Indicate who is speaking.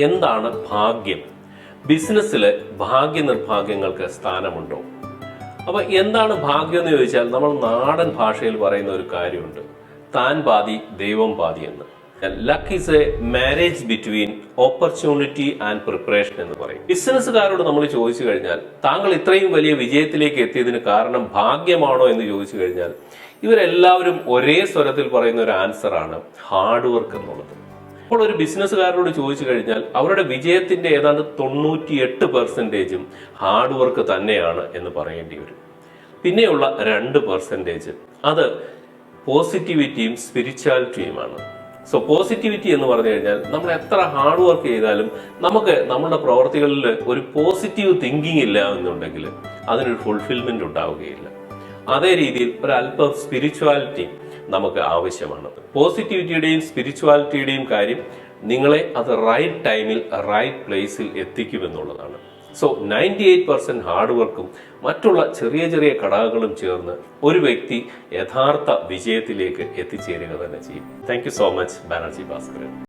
Speaker 1: എന്താണ് ഭാഗ്യം? ബിസിനസ്സിലെ ഭാഗ്യനിർഭാഗ്യങ്ങൾക്ക് സ്ഥാനമുണ്ടോ? അപ്പൊ എന്താണ് ഭാഗ്യം എന്ന് ചോദിച്ചാൽ നമ്മൾ നാടൻ ഭാഷയിൽ പറയുന്ന ഒരു കാര്യമുണ്ട്, താൻ പാതി ദൈവം പാതി എന്ന്. Luck is A marriage between opportunity and preparation എന്ന് പറയും. ബിസിനസ്സുകാരോട് നമ്മൾ ചോദിച്ചു കഴിഞ്ഞാൽ താങ്കൾ ഇത്രയും വലിയ വിജയത്തിലേക്ക് എത്തിയതിന് കാരണം ഭാഗ്യമാണോ എന്ന് ചോദിച്ചു കഴിഞ്ഞാൽ ഇവരെല്ലാവരും ഒരേ സ്വരത്തിൽ പറയുന്ന ഒരു ആൻസറാണ് ഹാർഡ് വർക്ക് എന്നുള്ളത്. അപ്പോൾ ഒരു ബിസിനസ്സുകാരോട് ചോദിച്ചു കഴിഞ്ഞാൽ അവരുടെ വിജയത്തിന്റെ ഏതാണ്ട് 98% ഹാർഡ് വർക്ക് തന്നെയാണ് എന്ന് പറയേണ്ടി വരും. പിന്നെയുള്ള 2% അത് പോസിറ്റിവിറ്റിയും സ്പിരിച്വാലിറ്റിയുമാണ്. സോ പോസിറ്റിവിറ്റി എന്ന് പറഞ്ഞു കഴിഞ്ഞാൽ നമ്മൾ എത്ര ഹാർഡ് വർക്ക് ചെയ്താലും നമുക്ക് നമ്മുടെ പ്രവർത്തികളിൽ ഒരു പോസിറ്റീവ് തിങ്കിങ് ഇല്ല എന്നുണ്ടെങ്കിൽ അതിനൊരു ഫുൾഫിൽമെന്റ് ഉണ്ടാവുകയില്ല. അതേ രീതിയിൽ ഒരല്പം സ്പിരിച്വാലിറ്റി നമുക്ക് ആവശ്യമാണ്. പോസിറ്റിവിറ്റിയുടെയും സ്പിരിച്വാലിറ്റിയുടെയും കാര്യം നിങ്ങളെ അത് റൈറ്റ് ടൈമിൽ റൈറ്റ് പ്ലേസിൽ എത്തിക്കുമെന്നുള്ളതാണ്. സോ 98% ഹാർഡ് വർക്കും മറ്റുള്ള ചെറിയ ചെറിയ ഘടകങ്ങളും ചേർന്ന് ഒരു വ്യക്തി യഥാർത്ഥ വിജയത്തിലേക്ക് എത്തിച്ചേരുക തന്നെ ചെയ്യും. Thank you so much, Banerjee Bhaskaran.